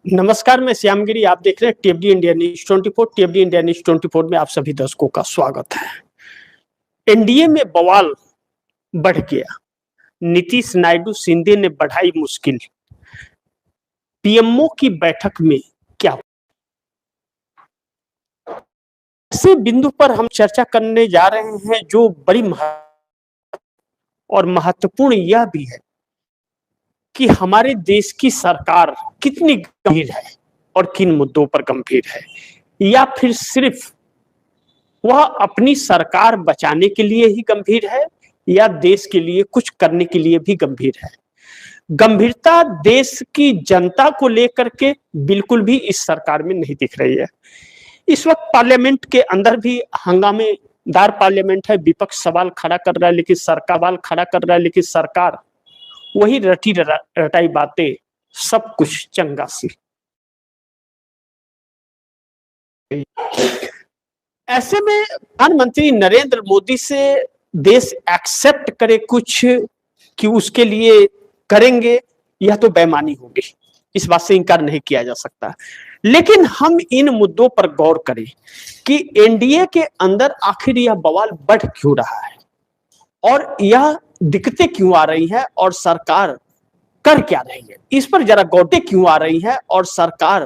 नमस्कार, मैं श्यामगिरी। आप देख रहे हैं टीएफडी इंडिया न्यूज 24। टीएफडी इंडिया न्यूज 24 में आप सभी दर्शकों का स्वागत है। एनडीए में बवाल बढ़ गया। नीतीश नायडू शिंदे ने बढ़ाई मुश्किल। पीएमओ की बैठक में क्या ऐसे बिंदु पर हम चर्चा करने जा रहे हैं जो बड़ी और महत्वपूर्ण यह भी है कि हमारे देश की सरकार कितनी गंभीर है और किन मुद्दों पर गंभीर है, या फिर सिर्फ वह अपनी सरकार बचाने के लिए ही गंभीर है या देश के लिए कुछ करने के लिए भी गंभीर है। गंभीरता देश की जनता को लेकर के बिल्कुल भी इस सरकार में नहीं दिख रही है। इस वक्त पार्लियामेंट के अंदर भी हंगामेदार पार्लियामेंट है। विपक्ष सवाल खड़ा कर रहा है, लेकिन सरकार वही रटी रटाई बातें, सब कुछ चंगा सी। ऐसे में प्रधानमंत्री नरेंद्र मोदी से देश एक्सेप्ट करे कुछ कि उसके लिए करेंगे, यह तो बेईमानी होगी, इस बात से इनकार नहीं किया जा सकता। लेकिन हम इन मुद्दों पर गौर करें कि एनडीए के अंदर आखिर यह बवाल बढ़ क्यों रहा है और यह दिक्कतें क्यों आ रही है और सरकार कर क्या रही है, इस पर जरा गौटे क्यों आ रही है और सरकार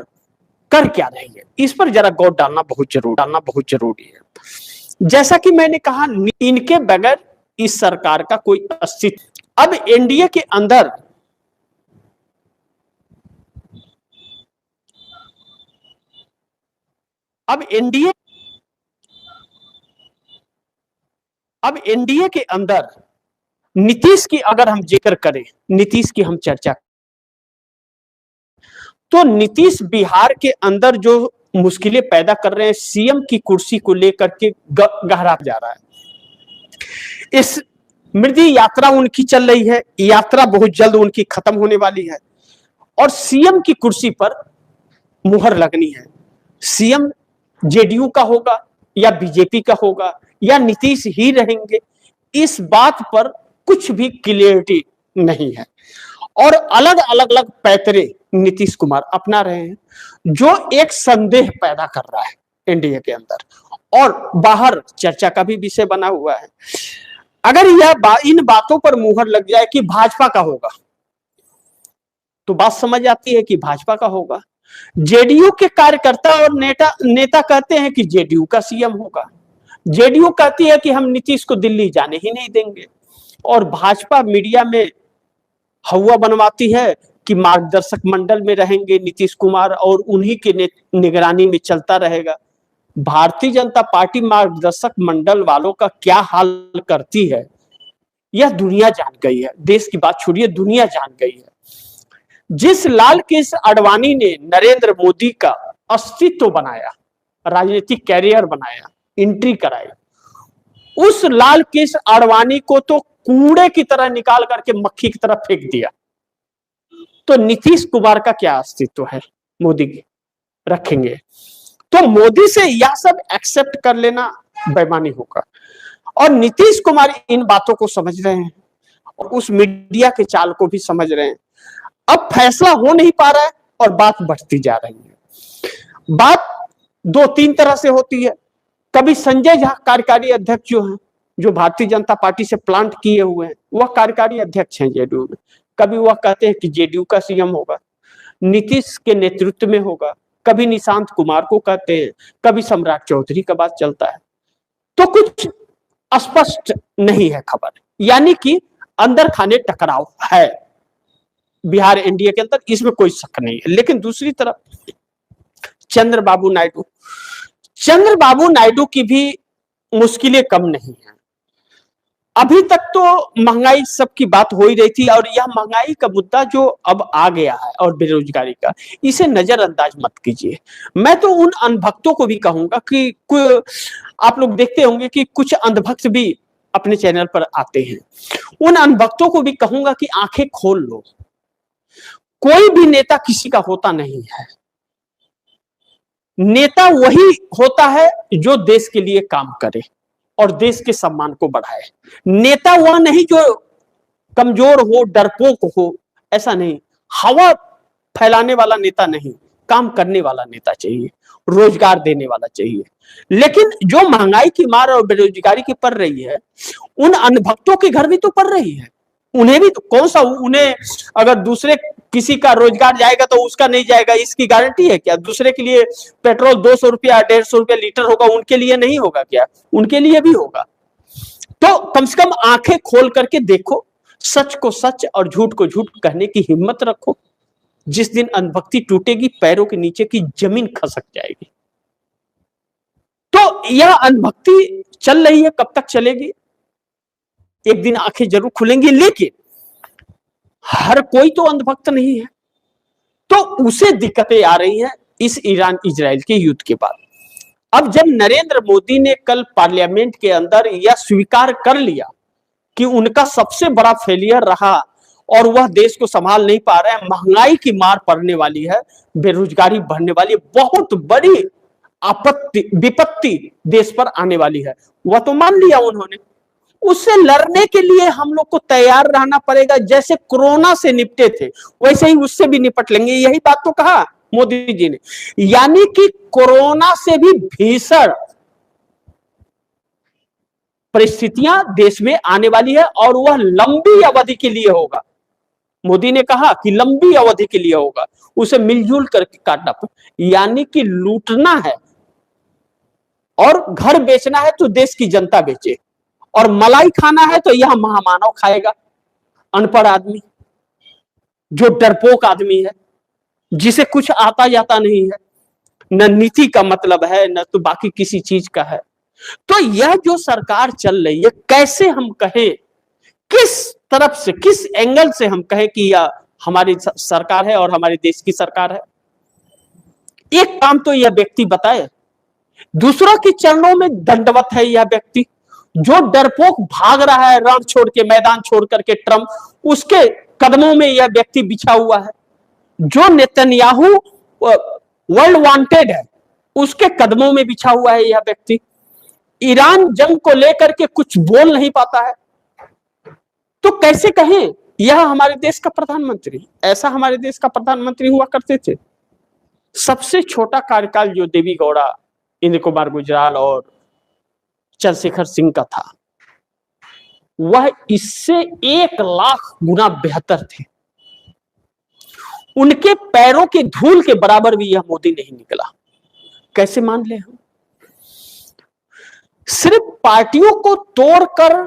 कर क्या रही है, इस पर जरा गौर डालना बहुत जरूरी है। जैसा कि मैंने कहा, इनके बगैर इस सरकार का कोई अस्तित्व। अब एनडीए के अंदर अब एनडीए के अंदर नीतीश की अगर हम जिक्र करें, नीतीश की हम चर्चा, तो नीतीश बिहार के अंदर जो मुश्किलें पैदा कर रहे हैं, सीएम की कुर्सी को लेकर के गहरा जा रहा है। इस मृदी यात्रा उनकी चल रही है, यात्रा बहुत जल्द उनकी खत्म होने वाली है और सीएम की कुर्सी पर मुहर लगनी है। सीएम जेडीयू का होगा या बीजेपी का होगा या नीतीश ही रहेंगे, इस बात पर कुछ भी क्लियरिटी नहीं है और अलग अलग पैतरे नीतीश कुमार अपना रहे हैं, जो एक संदेह पैदा कर रहा है एनडीए के अंदर और बाहर चर्चा का भी विषय बना हुआ है। अगर यह इन बातों पर मुहर लग जाए कि भाजपा का होगा, तो बात समझ आती है कि भाजपा का होगा। जेडीयू के कार्यकर्ता और नेता कहते हैं कि जेडीयू का सीएम होगा। जेडीयू कहती है कि हम नीतीश को दिल्ली जाने ही नहीं देंगे और भाजपा मीडिया में हवा बनवाती है कि मार्गदर्शक मंडल में रहेंगे नीतीश कुमार और उन्हीं के निगरानी में चलता रहेगा। भारतीय जनता पार्टी मार्गदर्शक मंडल वालों का क्या हाल करती है, यह दुनिया जान गई है। देश की बात छोड़िए, दुनिया जान गई है। जिस लाल कृष्ण आडवाणी ने नरेंद्र मोदी का अस्तित्व बनाया, राजनीतिक कैरियर बनाया, एंट्री कराई, उस लाल कृष्ण आडवाणी को तो कूड़े की तरह निकाल करके मक्खी की तरह फेंक दिया। तो नीतीश कुमार का क्या अस्तित्व है? मोदी रखेंगे तो मोदी से यह सब एक्सेप्ट कर लेना बेईमानी होगा और नीतीश कुमार इन बातों को समझ रहे हैं और उस मीडिया के चाल को भी समझ रहे हैं। अब फैसला हो नहीं पा रहा है और बात बढ़ती जा रही है। बात दो तीन तरह से होती है। कभी संजय झा कार्यकारी अध्यक्ष जो है, जो भारतीय जनता पार्टी से प्लांट किए हुए हैं, वह कार्यकारी अध्यक्ष हैं जेडीयू में। कभी वह कहते हैं कि जेडीयू का सीएम होगा, नीतीश के नेतृत्व में होगा, कभी निशांत कुमार को कहते हैं, कभी सम्राट चौधरी का बात चलता है। तो कुछ स्पष्ट नहीं है खबर, यानी कि अंदर खाने टकराव है बिहार एनडीए के अंदर, इसमें कोई शक नहीं है। लेकिन दूसरी तरफ चंद्रबाबू नायडू की भी मुश्किलें कम नहीं है। अभी तक तो महंगाई सबकी बात हो ही रही थी और यह महंगाई का मुद्दा जो अब आ गया है और बेरोजगारी का, इसे नजरअंदाज मत कीजिए। मैं तो उन अंधभक्तों को भी कहूंगा कि आप लोग देखते होंगे कि कुछ अंधभक्त भी अपने चैनल पर आते हैं, उन अंधभक्तों को भी कहूंगा कि आंखें खोल लो। कोई भी नेता किसी का होता नहीं है। नेता वही होता है जो देश के लिए काम करे और देश के सम्मान को बढ़ाए। नेता वह नहीं जो कमजोर हो, डरपोक हो, ऐसा नहीं। हवा फैलाने वाला नेता नहीं, काम करने वाला नेता चाहिए, रोजगार देने वाला चाहिए। लेकिन जो महंगाई की मार और बेरोजगारी की पड़ रही है, उन अनभक्तों के घर भी तो पड़ रही है। उन्हें भी तो कौन सा, उन्हें अगर दूसरे किसी का रोजगार जाएगा तो उसका नहीं जाएगा, इसकी गारंटी है क्या? दूसरे के लिए पेट्रोल 200 रुपया 150 रुपया लीटर होगा, उनके लिए नहीं होगा क्या? उनके लिए भी होगा। तो कम से कम आंखें खोल करके देखो, सच को सच और झूठ को झूठ कहने की हिम्मत रखो। जिस दिन अंधभक्ति टूटेगी, पैरों के नीचे की जमीन खसक जाएगी। तो यह अंधभक्ति चल रही है, कब तक चलेगी? एक दिन आंखें जरूर खुलेंगी, लेकिन हर कोई तो अंधभक्त नहीं है, तो उसे दिक्कतें आ रही हैं इस ईरान इजराइल के युद्ध के बाद। अब जब नरेंद्र मोदी ने कल पार्लियामेंट के अंदर यह स्वीकार कर लिया कि उनका सबसे बड़ा फेलियर रहा और वह देश को संभाल नहीं पा रहे हैं, महंगाई की मार पड़ने वाली है, बेरोजगारी बढ़ने वाली है, बहुत बड़ी आपत्ति विपत्ति देश पर आने वाली है, वह तो मान लिया उन्होंने। उससे लड़ने के लिए हम लोग को तैयार रहना पड़ेगा। जैसे कोरोना से निपटे थे वैसे ही उससे भी निपट लेंगे, यही बात तो कहा मोदी जी ने। यानी कि कोरोना से भी भीषण परिस्थितियां देश में आने वाली है और वह लंबी अवधि के लिए होगा। मोदी ने कहा कि लंबी अवधि के लिए होगा, उसे मिलजुल करके काटना पड़ेगा। यानी कि लूटना है और घर बेचना है तो देश की जनता बेचे, और मलाई खाना है तो यह महामानव खाएगा। अनपढ़ आदमी, जो डरपोक आदमी है, जिसे कुछ आता जाता नहीं है, न नीति का मतलब है न तो बाकी किसी चीज का है। तो यह जो सरकार चल रही है, कैसे हम कहें, किस तरफ से, किस एंगल से हम कहें कि यह हमारी सरकार है और हमारे देश की सरकार है? एक काम तो यह व्यक्ति बताए, दूसरों के चरणों में दंडवत है यह व्यक्ति। जो डरपोक भाग रहा है रण छोड़ के, मैदान छोड़ करके ट्रंप, उसके कदमों में यह व्यक्ति बिछा हुआ है। जो नेतन्याहू वर्ल्ड वांटेड है, उसके कदमों में बिछा हुआ है यह व्यक्ति। ईरान जंग को लेकर के कुछ बोल नहीं पाता है, तो कैसे कहें यह हमारे देश का प्रधानमंत्री? ऐसा हमारे देश का प्रधानमंत्री हुआ करते थे। सबसे छोटा कार्यकाल जो देवी गौड़ा, इंद्र कुमार गुजराल और चंद्रशेखर सिंह का था, वह इससे 1 लाख गुना बेहतर थे। उनके पैरों के धूल के बराबर भी यह मोदी नहीं निकला। कैसे मान ले हम? सिर्फ पार्टियों को तोड़कर,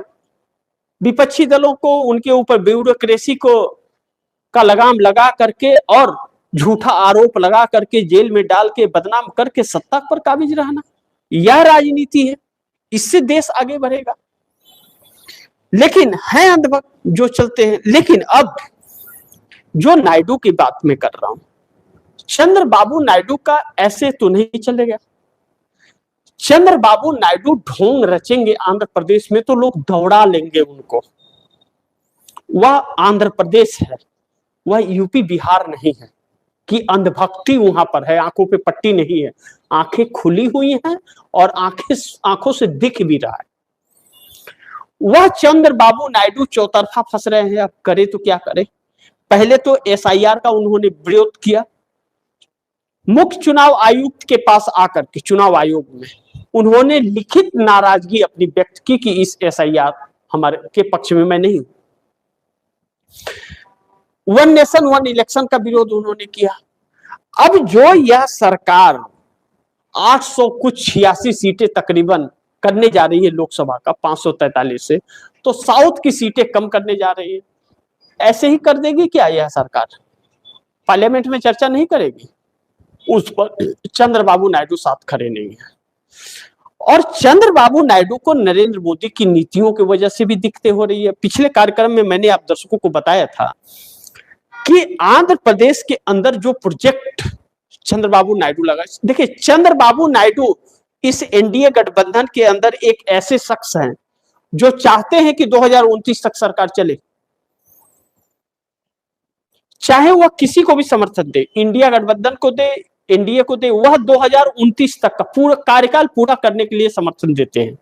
विपक्षी दलों को, उनके ऊपर ब्यूरोक्रेसी को का लगाम लगा करके और झूठा आरोप लगा करके जेल में डाल के बदनाम करके सत्ता पर काबिज रहना, यह राजनीति है। इससे देश आगे बढ़ेगा। लेकिन है अंधभक्त जो चलते हैं। लेकिन अब जो नायडू की बात मैं कर रहा हूं, चंद्रबाबू नायडू का ऐसे तो नहीं चलेगा। चंद्रबाबू नायडू ढोंग रचेंगे आंध्र प्रदेश में तो लोग दौड़ा लेंगे उनको। वह आंध्र प्रदेश है, वह यूपी बिहार नहीं है कि अंधभक्ति वहां पर है, आंखों पे पट्टी नहीं है, आंखें खुली हुई हैं और आंखों से दिख भी रहा है। वह चंद्रबाबू नायडू चौतरफा फंस रहे हैं। अब करे तो क्या करे? पहले तो एसआईआर का उन्होंने विरोध किया, मुख्य चुनाव आयुक्त के पास आकर के चुनाव आयोग में उन्होंने लिखित नाराजगी अपनी व्यक्त की कि इस एसआईआर हमारे के पक्ष में मैं नहीं हूं। वन नेशन वन इलेक्शन का विरोध उन्होंने किया। अब जो यह सरकार 800 कुछ 86 सीटें तकरीबन करने जा रही है लोकसभा का 543 से, तो साउथ की सीटें कम करने जा रही है। ऐसे ही कर देगी क्या यह सरकार? पार्लियामेंट में चर्चा नहीं करेगी? उस पर चंद्रबाबू नायडू साथ खड़े नहीं है। और चंद्रबाबू नायडू को नरेंद्र मोदी की नीतियों की वजह से भी दिक्कतें हो रही है। पिछले कार्यक्रम में मैंने आप दर्शकों को बताया था कि आंध्र प्रदेश के अंदर जो प्रोजेक्ट चंद्रबाबू नायडू लगा, देखिए चंद्रबाबू नायडू इस एनडीए गठबंधन के अंदर एक ऐसे शख्स हैं जो चाहते हैं कि 2029 तक सरकार चले, चाहे वह किसी को भी समर्थन दे, इंडिया गठबंधन को दे, एनडीए को दे, वह 2029 तक का पूरा कार्यकाल पूरा करने के लिए समर्थन देते हैं।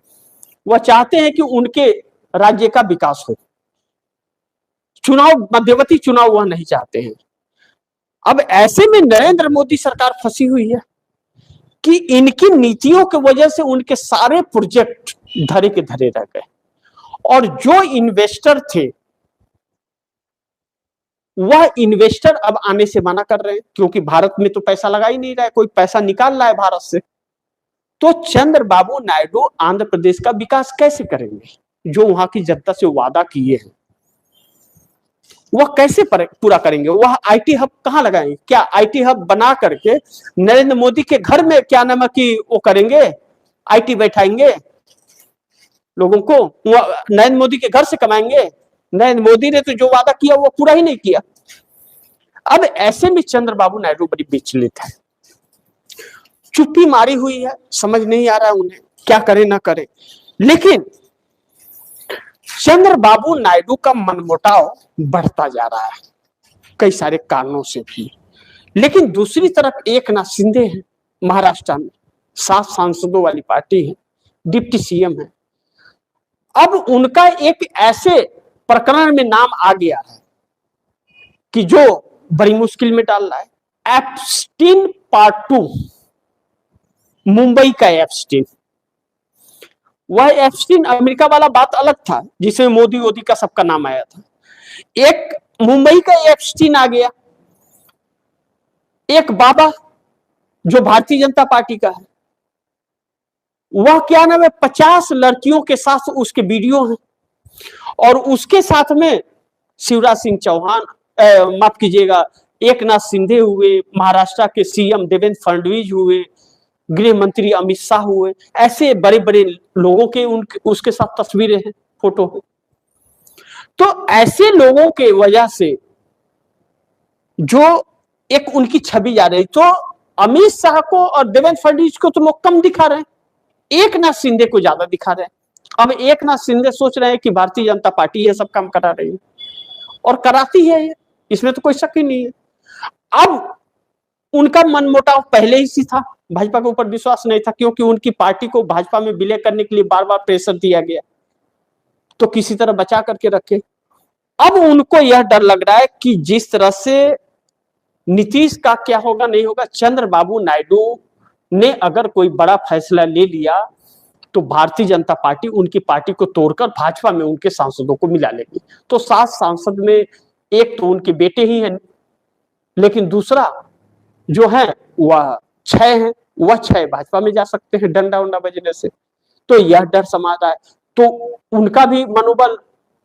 वह चाहते हैं कि उनके राज्य का विकास हो। चुनाव, मध्यवर्ती चुनाव वह नहीं चाहते हैं। अब ऐसे में नरेंद्र मोदी सरकार फंसी हुई है कि इनकी नीतियों की वजह से उनके सारे प्रोजेक्ट धरे के धरे रह गए, और जो इन्वेस्टर थे वह इन्वेस्टर अब आने से मना कर रहे हैं, क्योंकि भारत में तो पैसा लगा ही नहीं रहा है, कोई पैसा निकाल रहा है भारत से। तो चंद्रबाबू नायडू आंध्र प्रदेश का विकास कैसे करेंगे? जो वहां की जनता से वादा किए हैं वह कैसे पूरा करेंगे? वह आईटी हब कहां लगाएंगे? क्या आईटी हब बना करके नरेंद्र मोदी के घर में क्या नाम है कि वो करेंगे, आईटी बैठाएंगे लोगों को, नरेंद्र मोदी के घर से कमाएंगे? नरेंद्र मोदी ने तो जो वादा किया वो पूरा ही नहीं किया। अब ऐसे में चंद्रबाबू नायडू बड़ी विचलित है, चुप्पी मारी हुई है, समझ नहीं आ रहा है उन्हें क्या करे ना करे। लेकिन चंद्रबाबू नायडू का मनमुटाव बढ़ता जा रहा है कई सारे कारणों से भी। लेकिन दूसरी तरफ एकनाथ शिंदे हैं, महाराष्ट्र में 7 सांसदों वाली पार्टी है, डिप्टी सीएम है। अब उनका एक ऐसे प्रकरण में नाम आ गया है कि जो बड़ी मुश्किल में डाल रहा है। एप्स्टीन पार्ट 2, मुंबई का एप्स्टीन। वह एप्स्टीन अमेरिका वाला बात अलग था जिसमें मोदी का सबका नाम आया था। एक मुंबई का एप्स्टीन आ गया, एक बाबा जो भारतीय जनता पार्टी का है, वह क्या नाम है 50 लड़कियों के साथ उसके वीडियो हैं, और उसके साथ में शिवराज सिंह चौहान, माफ कीजिएगा, एकनाथ शिंदे हुए, महाराष्ट्र के सीएम देवेंद्र फडणवीस हुए, गृह मंत्री अमित शाह हुए, ऐसे बड़े बड़े लोगों के उसके साथ तस्वीरें हैं, फोटो है। तो ऐसे लोगों के वजह से जो एक उनकी छवि जा रही, तो अमित शाह को और देवेंद्र फडणवीस को तो लोग कम दिखा रहे हैं, एकनाथ शिंदे को ज्यादा दिखा रहे हैं। अब एकनाथ शिंदे सोच रहे हैं कि भारतीय जनता पार्टी ये सब काम करा रही है, और कराती है, इसमें तो कोई शक ही नहीं है। अब उनका मनमुटाव पहले ही था, भाजपा के ऊपर विश्वास नहीं था, क्योंकि उनकी पार्टी को भाजपा में विलय करने के लिए बार बार प्रेशर दिया गया, तो किसी तरह बचा करके रखे। अब उनको यह डर लग रहा है कि जिस तरह से नीतीश का क्या होगा नहीं होगा, चंद्रबाबू नायडू ने अगर कोई बड़ा फैसला ले लिया तो भारतीय जनता पार्टी उनकी पार्टी को तोड़कर भाजपा में उनके सांसदों को मिला लेगी। तो 7 सांसद में एक तो उनके बेटे ही हैं, लेकिन दूसरा जो है वह 6 है, वह 6 भाजपा में जा सकते हैं डंडा उंडा बजने से। तो यह डर समा रहा है, तो उनका भी मनोबल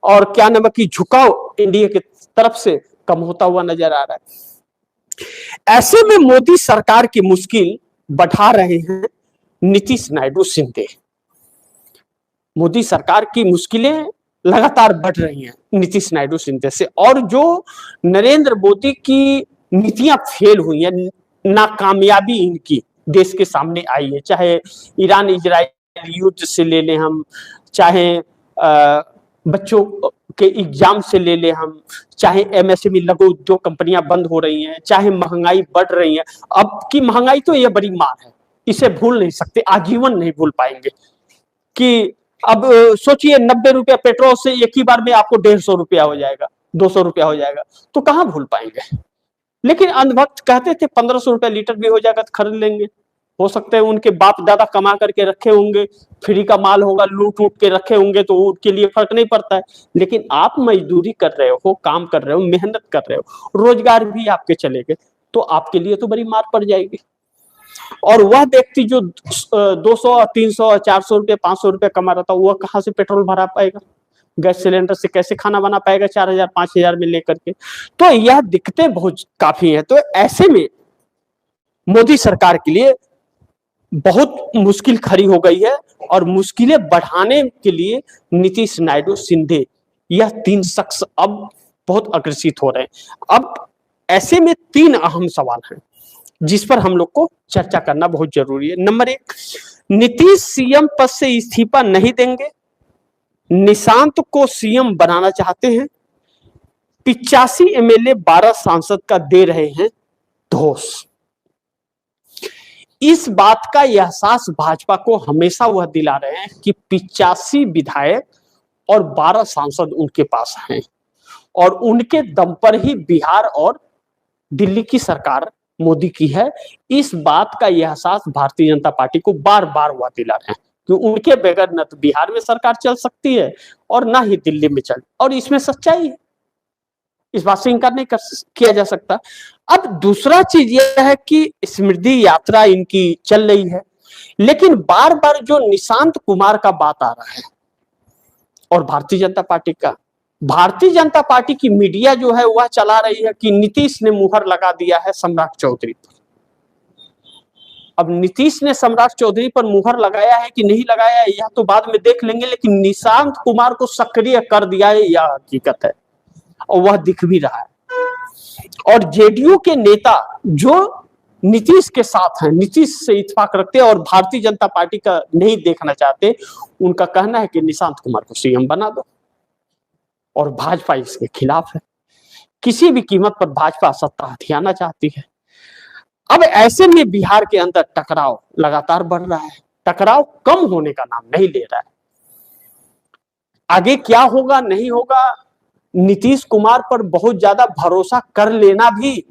और क्या नाम की झुकाव इंडिया की तरफ से कम होता हुआ नजर आ रहा है। ऐसे में मोदी सरकार की मुश्किल बढ़ा रहे हैं नीतीश नायडू शिंदे। मोदी सरकार की मुश्किलें लगातार बढ़ रही हैं नीतीश नायडू शिंदे से, और जो नरेंद्र मोदी की नीतियां फेल हुई हैं, नाकामयाबी इनकी देश के सामने आई है, चाहे ईरान इजराइल युद्ध से ले लें हम, चाहे बच्चों के एग्जाम से ले लें हम, चाहे एमएसएमई लघु उद्योग कंपनियां बंद हो रही हैं, चाहे महंगाई बढ़ रही है। अब की महंगाई तो यह बड़ी मार है, इसे भूल नहीं सकते, आजीवन नहीं भूल पाएंगे। कि अब सोचिए 90 रुपया पेट्रोल से एक ही बार में आपको 150 रुपया हो जाएगा, 200 रुपया हो जाएगा, तो कहां भूल पाएंगे। लेकिन अंधभक्त कहते थे 1500 रुपया लीटर भी हो जाएगा तो खरीद लेंगे। हो सकता है उनके बाप दादा कमा करके रखे होंगे, फ्री का माल होगा, लूट उट के रखे होंगे, तो उनके लिए फर्क नहीं पड़ता है। लेकिन आप मजदूरी कर रहे हो, काम कर रहे हो, मेहनत कर रहे हो, रोजगार भी आपके चले गए, तो आपके लिए तो बड़ी मार पड़ जाएगी। और वह व्यक्ति जो 200, 300, 400 रुपये, 500 रुपये कमा रहा था, वह कहां से पेट्रोल भरा पाएगा, गैस सिलेंडर से कैसे खाना बना पाएगा 4000, 5000 में लेकर के। तो यह दिक्कतें बहुत काफी हैं। तो ऐसे में मोदी सरकार के लिए बहुत मुश्किल खड़ी हो गई है, और मुश्किलें बढ़ाने के लिए नीतीश नायडू शिंदे, यह 3 शख्स अब बहुत अग्रसित हो रहे हैं। अब ऐसे में 3 अहम सवाल हैं जिस पर हम लोग को चर्चा करना बहुत जरूरी है। नंबर 1, नीतीश सीएम पद से इस्तीफा नहीं देंगे, निशांत को सीएम बनाना चाहते हैं। 85 एमएलए 12 सांसद का दे रहे हैं धोस। इस बात का एहसास भाजपा को हमेशा वह दिला रहे हैं कि 85 विधायक और 12 सांसद उनके पास हैं, और उनके दम पर ही बिहार और दिल्ली की सरकार मोदी की है। इस बात का यह एहसास भारतीय जनता पार्टी को बार बार हुआ दिला रहे हैं कि उनके बगैर न तो बिहार में सरकार चल सकती है और ना ही दिल्ली में चल, और इसमें सच्चाई है, इस बात से इनकार नहीं किया जा सकता। अब दूसरा चीज यह है कि समृद्धि यात्रा इनकी चल रही है, लेकिन बार बार जो निशांत कुमार का बात आ रहा है और भारतीय जनता पार्टी की मीडिया जो है वह चला रही है कि नीतीश ने मुहर लगा दिया है सम्राट चौधरी पर। अब नीतीश ने सम्राट चौधरी पर मुहर लगाया है कि नहीं लगाया है यह तो बाद में देख लेंगे, लेकिन निशांत कुमार को सक्रिय कर दिया है, यह हकीकत है और वह दिख भी रहा है। और जेडीयू के नेता जो नीतीश के साथ हैं, नीतीश से इत्तेफाक रखते हैं और भारतीय जनता पार्टी का नहीं देखना चाहते, उनका कहना है कि निशांत कुमार को सीएम बना दो, और भाजपा इसके खिलाफ है। किसी भी कीमत पर भाजपा सत्ता हथियाना चाहती है। अब ऐसे में बिहार के अंदर टकराव लगातार बढ़ रहा है, टकराव कम होने का नाम नहीं ले रहा है। आगे क्या होगा नहीं होगा, नीतीश कुमार पर बहुत ज्यादा भरोसा कर लेना भी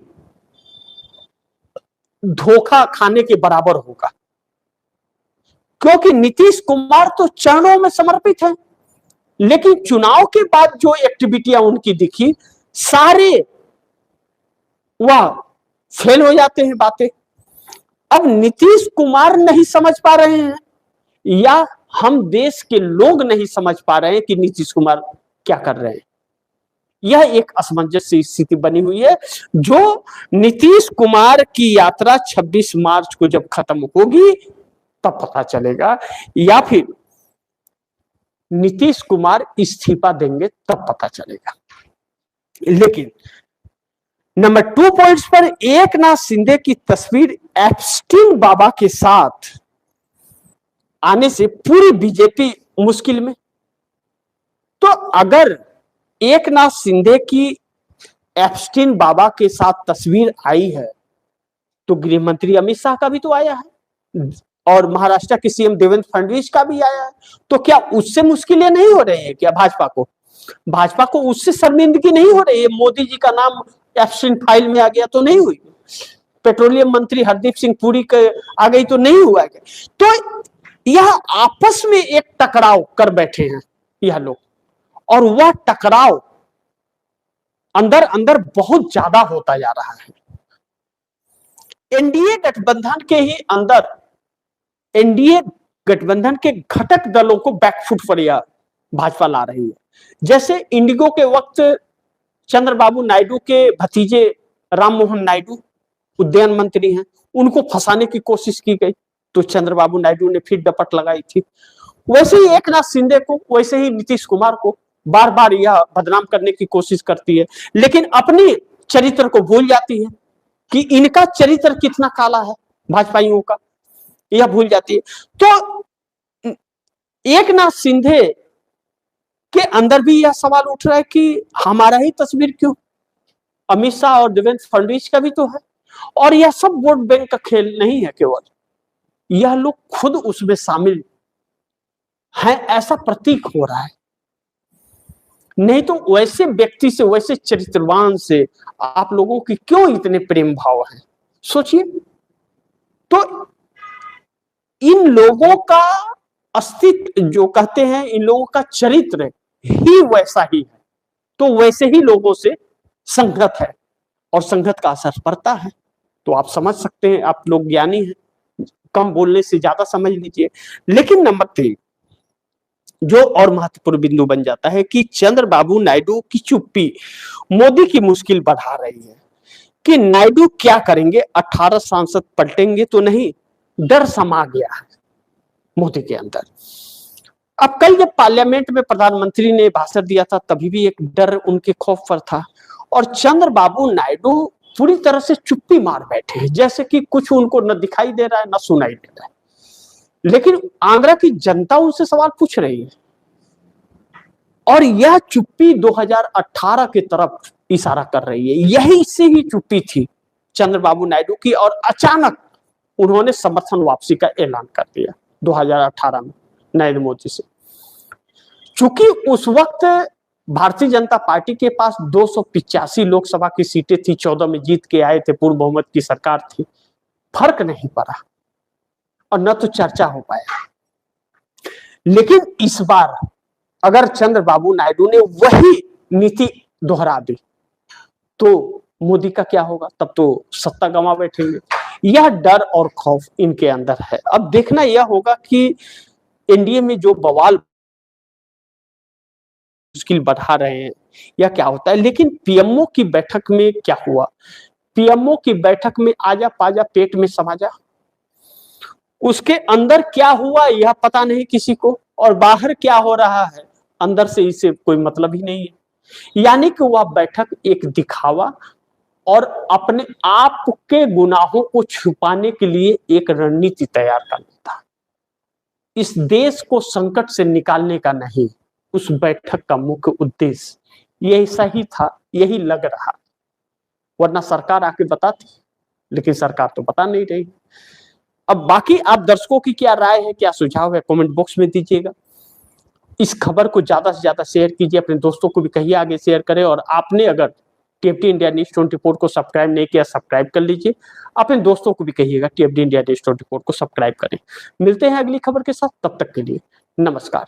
धोखा खाने के बराबर होगा, क्योंकि नीतीश कुमार तो चरणों में समर्पित है, लेकिन चुनाव के बाद जो एक्टिविटियां उनकी दिखी सारे वह फेल हो जाते हैं बातें। अब नीतीश कुमार नहीं समझ पा रहे हैं या हम देश के लोग नहीं समझ पा रहे हैं कि नीतीश कुमार क्या कर रहे हैं। यह एक असमंजस स्थिति बनी हुई है, जो नीतीश कुमार की यात्रा 26 मार्च को जब खत्म होगी तब पता चलेगा, या फिर नीतीश कुमार इस्तीफा देंगे तब पता चलेगा। लेकिन नंबर 2 पॉइंट्स पर एकनाथ शिंदे की तस्वीर एप्स्टीन बाबा के साथ आने से पूरी बीजेपी मुश्किल में। तो अगर एकनाथ शिंदे की एप्स्टीन बाबा के साथ तस्वीर आई है तो गृह मंत्री अमित शाह का भी तो आया है और महाराष्ट्र के सीएम देवेंद्र फडणवीस का भी आया है। तो क्या उससे मुश्किलें नहीं हो रही है क्या भाजपा को उससे शर्मिंदगी नहीं हो रही है? मोदी जी का नाम एप्स्टीन फाइल में आ गया तो नहीं हुई, पेट्रोलियम मंत्री हरदीप सिंह पुरी के आ गई तो नहीं हुआ है। तो यह आपस में एक टकराव कर बैठे हैं यह लोग, और वह टकराव अंदर अंदर बहुत ज्यादा होता जा रहा है। एनडीए गठबंधन के ही अंदर एनडीए गठबंधन के घटक दलों को बैकफुट पर यह भाजपा ला रही है। जैसे इंडिगो के वक्त चंद्रबाबू नायडू के भतीजे राम मोहन नायडू उद्यान मंत्री हैं, उनको फंसाने की कोशिश की गई तो चंद्रबाबू नायडू ने फिर डपट लगाई थी। वैसे ही एकनाथ शिंदे को, वैसे ही नीतीश कुमार को बार बार यह बदनाम करने की कोशिश करती है, लेकिन अपने चरित्र को भूल जाती है कि इनका चरित्र कितना काला है भाजपाइयों का, यह भूल जाती है। तो एकनाथ शिंदे के अंदर भी यह सवाल उठ रहा है कि हमारा ही तस्वीर क्यों, अमित शाह और देवेंद्र फडणवीस का भी तो है। और यह सब वोट बैंक का खेल नहीं है, केवल यह लोग खुद उसमें शामिल हैं, ऐसा प्रतीक हो रहा है। नहीं तो वैसे व्यक्ति से, वैसे चरित्रवान से आप लोगों की क्यों इतने प्रेम भाव हैं, सोचिए। तो इन लोगों का अस्तित्व, जो कहते हैं इन लोगों का चरित्र ही वैसा ही है, तो वैसे ही लोगों से संगत है और संगत का असर पड़ता है। तो आप समझ सकते हैं, आप लोग ज्ञानी हैं, कम बोलने से ज्यादा समझ लीजिए। लेकिन नंबर 3 जो और महत्वपूर्ण बिंदु बन जाता है कि चंद्रबाबू नायडू की चुप्पी मोदी की मुश्किल बढ़ा रही है कि नायडू क्या करेंगे, 18 सांसद पलटेंगे तो नहीं, डर समा गया है मोदी के अंदर। अब कल जब पार्लियामेंट में प्रधानमंत्री ने भाषण दिया था तभी भी एक डर उनके खौफ पर था, और चंद्रबाबू नायडू पूरी तरह से चुप्पी मार बैठे हैं, जैसे कि कुछ उनको न दिखाई दे रहा है न सुनाई दे रहा है। लेकिन आंध्रा की जनता उनसे सवाल पूछ रही है, और यह चुप्पी 2018 की तरफ इशारा कर रही है। यही से ही चुप्पी थी चंद्रबाबू नायडू की, और अचानक उन्होंने समर्थन वापसी का ऐलान कर दिया 2018 में नरेंद्र मोदी से। चूंकि उस वक्त भारतीय जनता पार्टी के पास 285 लोकसभा की सीटें थी, 14 में जीत के आए थे, पूर्ण बहुमत की सरकार थी, फर्क नहीं पड़ा और न तो चर्चा हो पाया। लेकिन इस बार अगर चंद्रबाबू नायडू ने वही नीति दोहरा दी तो मोदी का क्या होगा? तब तो सत्ता गंवा बैठेंगे। यह डर और खौफ इनके अंदर है। अब देखना यह होगा कि एनडीए में जो बवाल मुश्किल बढ़ा रहे हैं या क्या होता है। लेकिन पीएमओ की बैठक में क्या हुआ? पीएमओ की बैठक में आजा पाजा पेट में समा जा, उसके अंदर क्या हुआ यह पता नहीं किसी को, और बाहर क्या हो रहा है अंदर से इसे कोई मतलब ही नहीं है। यानी कि वह बैठक एक दिखावा और अपने आप के गुनाहों को छुपाने के लिए एक रणनीति तैयार करना था। इस देश को संकट से निकालने का नहीं, उस बैठक का मुख्य उद्देश्य यही सही था, यही लग रहा। वरना सरकार आके बताती, लेकिन सरकार तो बता नहीं रही। अब बाकी आप दर्शकों की क्या राय है, क्या सुझाव है, कमेंट बॉक्स में दीजिएगा। इस खबर को ज्यादा से ज्यादा शेयर कीजिए, अपने दोस्तों को भी कहिए आगे शेयर करें। और आपने अगर टीएफडी इंडिया न्यूज 24 को सब्सक्राइब नहीं किया, सब्सक्राइब कर लीजिए। अपने दोस्तों को भी कहिएगा टीएफडी इंडिया न्यूज 24 को सब्सक्राइब करें। मिलते हैं अगली खबर के साथ, तब तक के लिए नमस्कार।